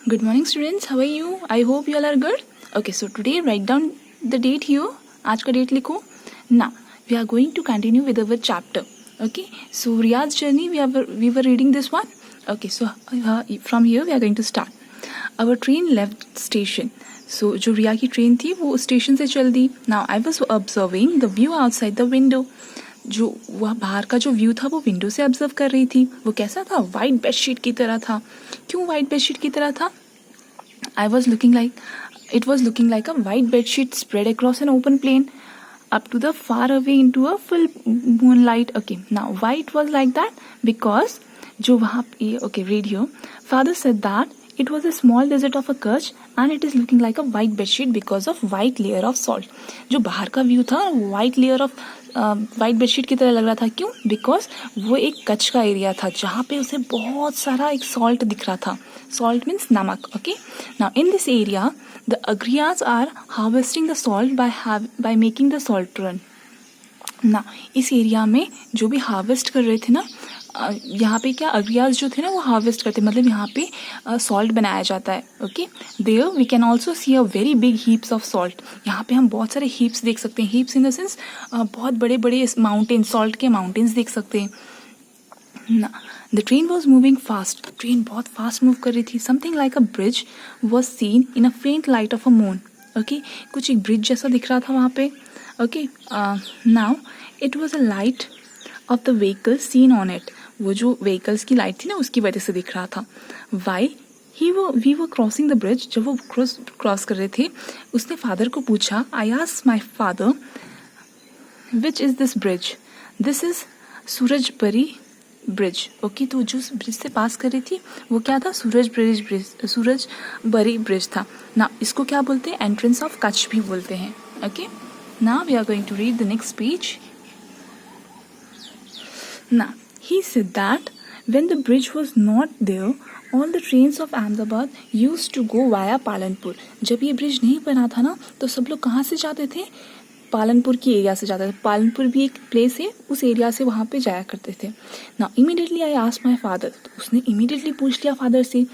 Good morning students, how are you? I hope you all are good. Okay, so today write down the date here. आज का date लिखो. Now we are going to continue with our chapter. Okay, so Riyad's journey we were reading this one. Okay, so from here we are going to start. Our train left station. So जो रिया की train थी वो station से चल दी. Now I was observing the view outside the window. जो वह बाहर का जो व्यू था वो विंडो से ऑब्जर्व कर रही थी. वो कैसा था? वाइट बेडशीट की तरह था. क्यों वाइट बेडशीट की तरह था? I was looking like it was looking like a white bedsheet spread across an open plain up to the far away into a full moonlight. Okay, now why it was like that? Because जो वहाँ पे okay read here. Father said that it was a small desert of a Kutch and it is looking like a white bedsheet because of white layer of salt. जो बाहर का view था white layer of white bedsheet की तरह लग रहा था. क्यों? बिकॉज वो एक कच्छ का एरिया था जहाँ पे उसे बहुत सारा एक सॉल्ट दिख रहा था. सॉल्ट मीन्स नमक. Okay, now in this area the Agariyas are harvesting the salt by making the salt run. ना इस एरिया में जो भी हार्वेस्ट कर रहे थे ना, यहाँ पे क्या अग्रियाज जो थे ना वो हार्वेस्ट करते, मतलब यहाँ पे सॉल्ट बनाया जाता है. Okay, there we can also see a very big heaps of salt. यहाँ पे हम बहुत सारे हीप्स देख सकते हैं. हीप्स इन द सेंस बहुत बड़े बड़े माउंटेन, सॉल्ट के माउंटेन्स देख सकते हैं ना. The train was moving fast. Train बहुत फास्ट मूव कर रही थी. Something like a bridge was seen in a faint light of a moon. Okay, कुछ एक ब्रिज जैसा दिख रहा था वहाँ पे. Okay, now it was a light of the vehicle seen on it. वो जो व्हीकल्स की लाइट थी ना उसकी वजह से दिख रहा था. While we were crossing the bridge, जब वो क्रॉस कर रहे थे उसने फादर को पूछा. I asked my father which is this bridge. This is Surajbari bridge. Okay, तो जो ब्रिज से पास कर रही थी वो क्या था? सूरजबरी ब्रिज था ना. इसको क्या बोलते हैं? एंट्रेंस ऑफ कच्छ भी बोलते हैं. Okay, now we are going to read the next page. Now, he said that when the bridge was not there, all the trains of Ahmedabad used to go via Palanpur. जब ये bridge नहीं बना था ना तो सब लोग कहाँ से जाते थे? पालनपुर की एरिया से जाते थे. पालनपुर भी एक प्लेस है, उस एरिया से वहाँ पे जाया करते थे. Now, immediately I asked my father. तो उसने immediately पूछ लिया फादर से.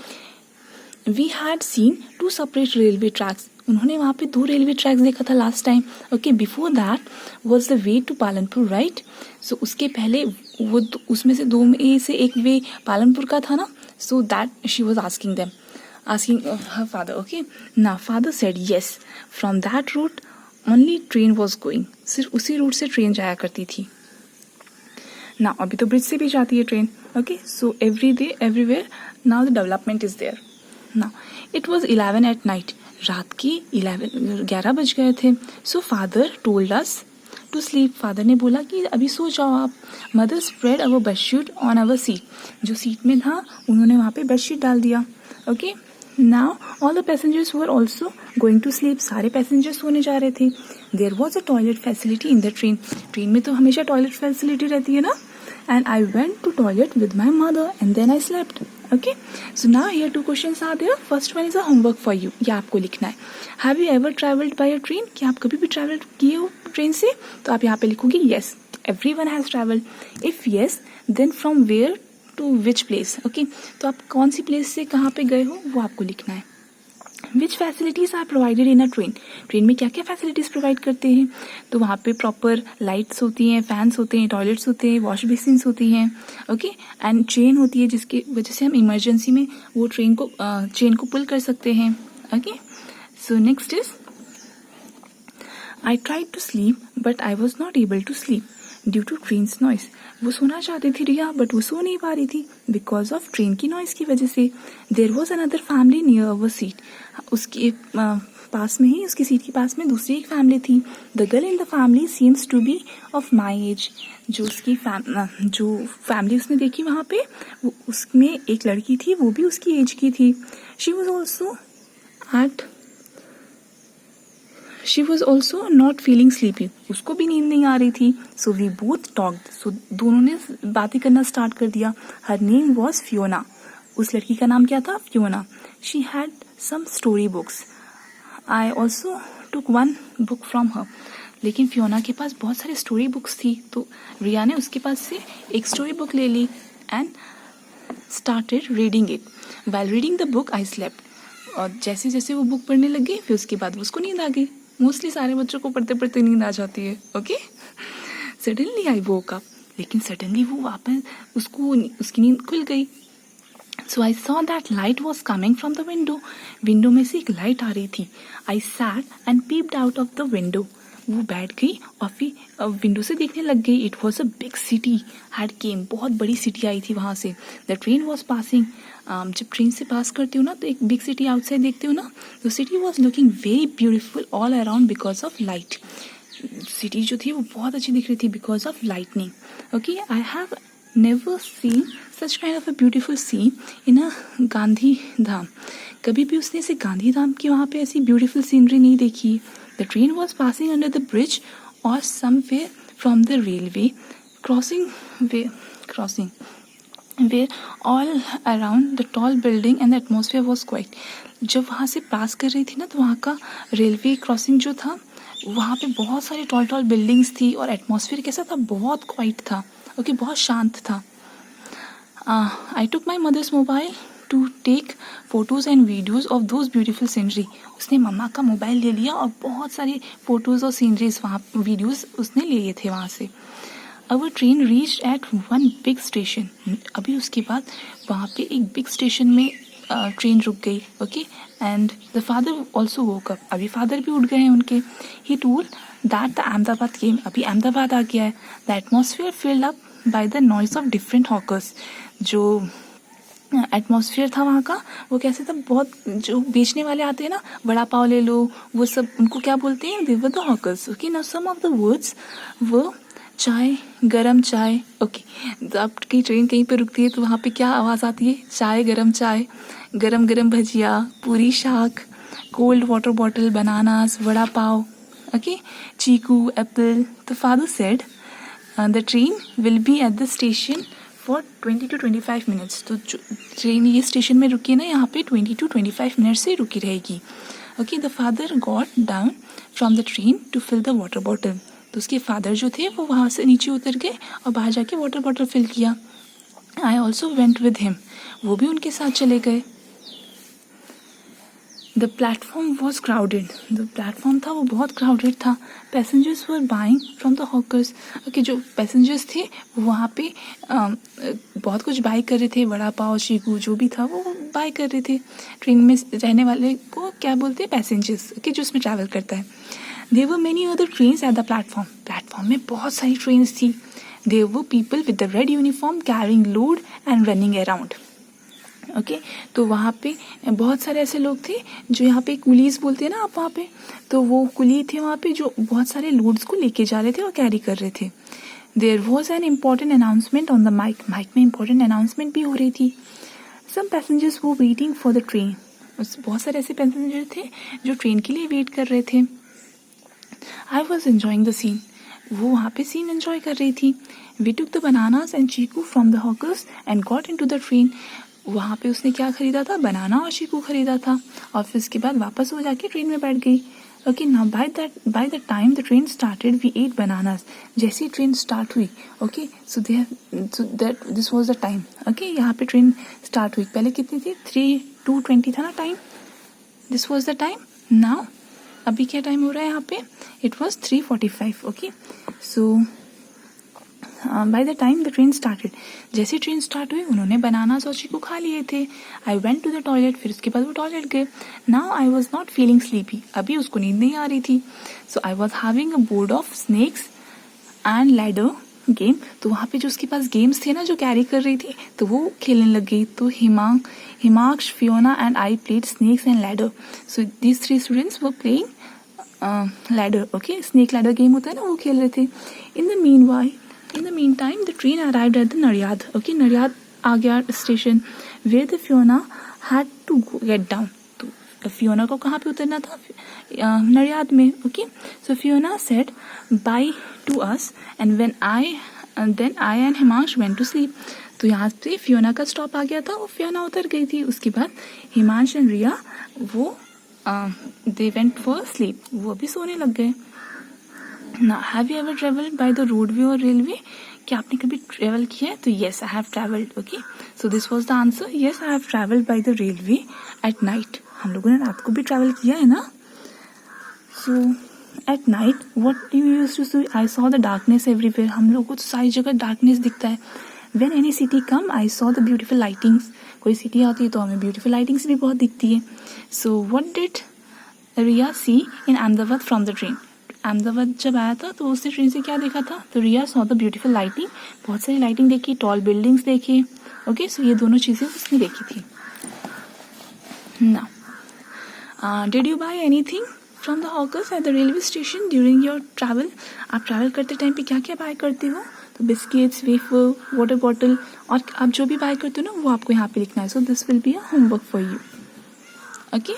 We had seen 2 separate railway tracks. उन्होंने वहाँ पे 2 रेलवे ट्रैक्स देखा था last time. Okay, before that was the way to Palanpur, right. So उसके पहले वो उसमें से 2 में से एक वे पालनपुर का था ना. So that she was asking her father. Okay, ना father said yes, from that route only train was going. सिर्फ उसी रूट से ट्रेन जाया करती थी ना. अभी तो ब्रिज से भी जाती है train. Okay, so every day everywhere now the development is there. ना इट वॉज 11 एट नाइट. रात की 11 बज गए थे. So father told us to sleep. Father ने बोला कि अभी सो जाओ आप. Mother spread our bedsheet on our seat. जो सीट में था उन्होंने वहाँ पे बेडशीट डाल दिया. Okay, now all the passengers were also going to sleep. सारे पैसेंजर्स सोने जा रहे थे. There was a toilet facility in the train. Train में तो हमेशा टॉयलेट फैसिलिटी रहती है ना. And I went to toilet with my mother and then I slept. Okay, so now here 2 questions are there. First one is a homework for you. ये आपको लिखना है. Have you ever traveled by a train? क्या आप कभी भी travel किए हो ट्रेन से? तो आप यहाँ पे लिखोगे yes, everyone has traveled. If yes, then from where to which place? Okay, तो आप कौन सी प्लेस से कहाँ पे गए हो वो आपको लिखना है. Which facilities are provided in a train. Train में क्या क्या फैसिलिटीज़ प्रोवाइड करते हैं? तो वहाँ पे प्रॉपर लाइट्स होती हैं, फैंस होते हैं, टॉयलेट्स होते हैं, वॉश बेसिन्स होती हैं. ओके, एंड ट्रेन होती है जिसकी वजह से हम इमरजेंसी में वो चेन को पुल कर सकते हैं. Okay, so next is I tried to sleep but I was not able to sleep due to trains noise. वो सोना चाहती थी रिया बट वो सो नहीं पा रही थी बिकॉज ऑफ ट्रेन की नॉइस की वजह से. There was another family near our seat. उसके पास में ही, उसकी सीट के पास में दूसरी एक फैमिली थी. The girl in the family seems to be of my age. जो फैमिली उसने देखी वहाँ पे उसमें एक लड़की थी, वो भी उसकी एज की थी. She was also not feeling sleepy. उसको भी नींद नहीं आ रही थी. So we both talked. So दोनों ने बातें करना स्टार्ट कर दिया. Her name was Fiona. उस लड़की का नाम क्या था? Fiona. She had some story books. I also took 1 book from her. लेकिन फियोना के पास बहुत सारी स्टोरी बुक्स थी तो रिया ने उसके पास से एक स्टोरी बुक ले ली and started reading it. While reading the book, I slept. और जैसे जैसे वो बुक पढ़ने लग गई फिर उसके बाद उसको नींद आ गई। मोस्टली सारे बच्चों को पढ़ते पढ़ते नींद आ जाती है। Okay, suddenly I woke up, लेकिन सडनली वो वापस उसको उसकी नींद खुल गई। So I saw that light was coming from the window, window में से एक लाइट आ रही थी। I sat and peeped out of the window, वो बैठ गई और फिर विंडो से देखने लग गई। It was a big city had केम, बहुत बड़ी सिटी आई थी वहाँ से। द ट्रेन वॉज पासिंग, जब ट्रेन से पास करती हो ना तो एक बिग सिटी आउटसाइड देखते हो ना, तो city was looking very beautiful all around because of light. City जो थी वो बहुत अच्छी दिख रही थी because of lightning. Okay, I have never seen such kind of a beautiful scene in a Gandhidham, कभी भी उसने ऐसे गांधी धाम की वहाँ पे ऐसी ब्यूटिफुल सीनरी नहीं देखी। The train was passing under the bridge और somewhere from the railway crossing where all around the tall building and the atmosphere was quiet। जब वहाँ से पास कर रही थी ना तो वहाँ का रेलवे क्रॉसिंग जो था वहाँ पे बहुत सारी टॉल टॉल बिल्डिंग्स थी और एटमॉस्फेयर कैसा था, बहुत क्वाइट था। ओके, बहुत शांत था। I took my mother's mobile to take photos and videos of those beautiful scenery. उसने मम्मा का मोबाइल ले लिया और बहुत सारी फ़ोटोज़ और सीनरीज वहाँ वीडियोज़ उसने लिए थे वहाँ से। Our train reached at one big station, अभी उसके बाद वहाँ पे एक बिग स्टेशन में ट्रेन रुक गई। Okay, and the father also woke up, अभी फादर भी उठ गए हैं उनके। He told that the Ahmedabad came, अभी अहमदाबाद आ गया है। The atmosphere filled up by the noise of different hawkers, जो एटमॉस्फेयर था वहाँ का वो कैसे था, बहुत जो बेचने वाले आते हैं ना, वड़ा पाव ले लो, वो सब उनको क्या बोलते हैं, they were the hawkers. Okay, now some of the words वो चाय, गरम चाय। ओके, तो आपकी ट्रेन कहीं पे रुकती है तो वहाँ पे क्या आवाज़ आती है, चाय, गरम गरम भजिया, पूरी शाक, cold water bottle, bananas, vada pav. Okay, chikoo, apple. तो father said the train will be at the station for 20 to 25 minutes. तो ट्रेन ये स्टेशन में रुकी है ना, यहाँ पे 20 to 25 मिनट्स से रुकी रहेगी। Okay, the father got down from the train to fill the water bottle, तो उसके फादर जो थे वो वहाँ से नीचे उतर गए और बाहर जाके वाटर बॉटल फिल किया। I also went with him, वो भी उनके साथ चले गए। द प्लेटफॉर्म वॉज क्राउडेड, जो प्लेटफॉर्म था वो बहुत क्राउडेड था। Passengers were buying from the hawkers, okay, जो पैसेंजर्स थे वो वहाँ पे बहुत कुछ बाई कर रहे थे, वड़ा पाव, चीकू जो भी था वो बाई कर रहे थे। ट्रेन में रहने वाले को क्या बोलते हैं, पैसेंजर्स, ओके, जो उसमें ट्रैवल करता है। There were many other trains at the platform, platform में बहुत सारी ट्रेन्स थी। There were people with the red uniform carrying load and running around। Okay, तो वहाँ पे बहुत सारे ऐसे लोग थे जो यहाँ पे कुलीज बोलते हैं ना आप वहाँ पे, तो वो कुली थे वहाँ पे जो बहुत सारे लोड्स को लेके जा रहे थे और कैरी कर रहे थे। There was an important announcement on the mike, mike में इम्पॉर्टेंट अनाउंसमेंट भी हो रही थी। सम पैसेंजर्स वो वेटिंग फॉर द ट्रेन, बहुत सारे ऐसे पैसेंजर थे जो ट्रेन के लिए वेट कर रहे थे। I was enjoying the scene, वो वहाँ पे सीन एंजॉय कर रही थी। We took the bananas and chikoo from the hawkers and got in to the train, वहाँ पे उसने क्या खरीदा था, बनाना और चीकू खरीदा था और फिर उसके बाद वापस वो जाके ट्रेन में बैठ गई। Okay, now by the time the train started we ate bananas, जैसी ट्रेन स्टार्ट हुई, okay, so that this was the time. Okay, यहाँ पे ट्रेन स्टार्ट हुई, पहले कितनी थी, 3:20 था ना time, this was the time. Now अभी क्या टाइम हो रहा है यहाँ पे, it was 3:45। Okay, so by the time the train started, जैसे ट्रेन स्टार्ट हुई उन्होंने बनानास और चीकू खा लिए थे। I went to the toilet, फिर उसके बाद वो टॉयलेट गए। Now I was not feeling sleepy, अभी उसको नींद नहीं आ रही थी। So I was having a board of snakes and ladder game, तो वहाँ पे जो उसके पास गेम्स थे ना जो कैरी कर रही थी तो वो खेलने लग गई। तो Himansh, Fiona and I played snakes and ladder. So these 3 students were playing ladder. Okay, snake ladder game होता है ना, वो खेल रहे थे। In the meantime, the train arrived at the Naryad. Okay, Naryad आ गया station, where the Fiona had to get down. तो Fiona को कहाँ पे उतरना था, नडियाद में। Okay, so Fiona said bye to us and then I and Himansh went to sleep. तो यहाँ पे फियोना का स्टॉप आ गया था और फियोना उतर गई थी। उसके बाद हिमांश एंड रिया वो they went for sleep, वो अभी सोने लग गए। ना have you ever travelled by the roadway और रेलवे? क्या आपने कभी ट्रेवल किया है? तो yes I have travelled. Okay, so this was the answer. Yes I have travelled by the railway at night. हम लोगों ने रात को भी ट्रैवल किया है ना. So at night what you used to see? I saw the darkness everywhere. हम लोगों को तो सारी जगह डार्कनेस दिखता है. When any city come I saw the beautiful lightings. कोई सिटी आती है तो हमें ब्यूटीफुल लाइटिंग्स भी बहुत दिखती है. So what did Riya see in Ahmedabad from the train? Ahmedabad जब आया था तो उसने ट्रेन से क्या देखा था? तो Riya saw the beautiful lighting. बहुत सारी लाइटिंग देखी, टॉल बिल्डिंग्स देखी. ओके, सो ये दोनों चीज़ें उसने देखी थी. Now did you buy anything from the hawkers at the railway station during your travel? आप ट्रैवल करते टाइम पे क्या क्या बाय करते हो? तो बिस्किट्स, वेफर, वाटर बॉटल, और आप जो भी बाय करते हो ना वो आपको यहाँ पे लिखना है. So this will be a homework for you. Okay,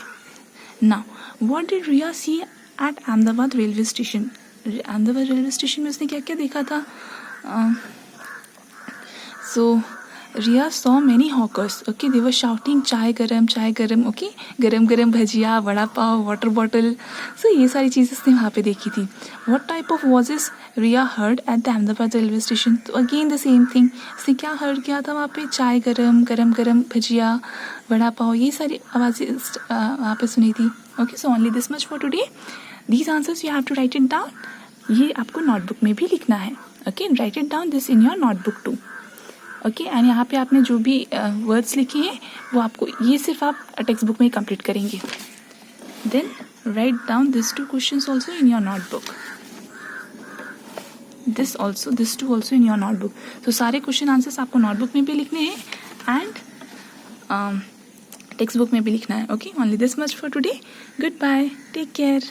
now what did Riya see at Ahmedabad railway station? Ahmedabad railway station में उसने क्या क्या देखा था? So Riya saw many hawkers. Okay, they were shouting chai garam. Okay, garam garam bhajiya, vada pav, water bottle. So ये सारी चीज़ें उसने वहाँ पे देखी थी. What type of voices Riya heard at the Ahmedabad railway station? तो अगेन द सेम थिंग. उसने क्या हर्ड किया था वहाँ पे? चाय गरम भजिया, वड़ा पाव, ये सारी आवाज़ें वहाँ पे सुनी थी. Okay, so only this much for today. These answers you have to write it down. ये आपको नोटबुक में भी लिखना है. Okay, write it down this in your notebook too. Okay, and यहाँ पे आपने जो भी वर्ड्स लिखे हैं वो आपको, ये सिर्फ आप टेक्स्ट बुक में ही कंप्लीट करेंगे. Then write down this two questions also in your notebook. This two also in your notebook. तो सारे क्वेश्चन आंसर्स आपको नोटबुक में भी लिखने हैं एंड टेक्स्ट बुक में भी लिखना है. Okay, only this much for today. Goodbye, take care.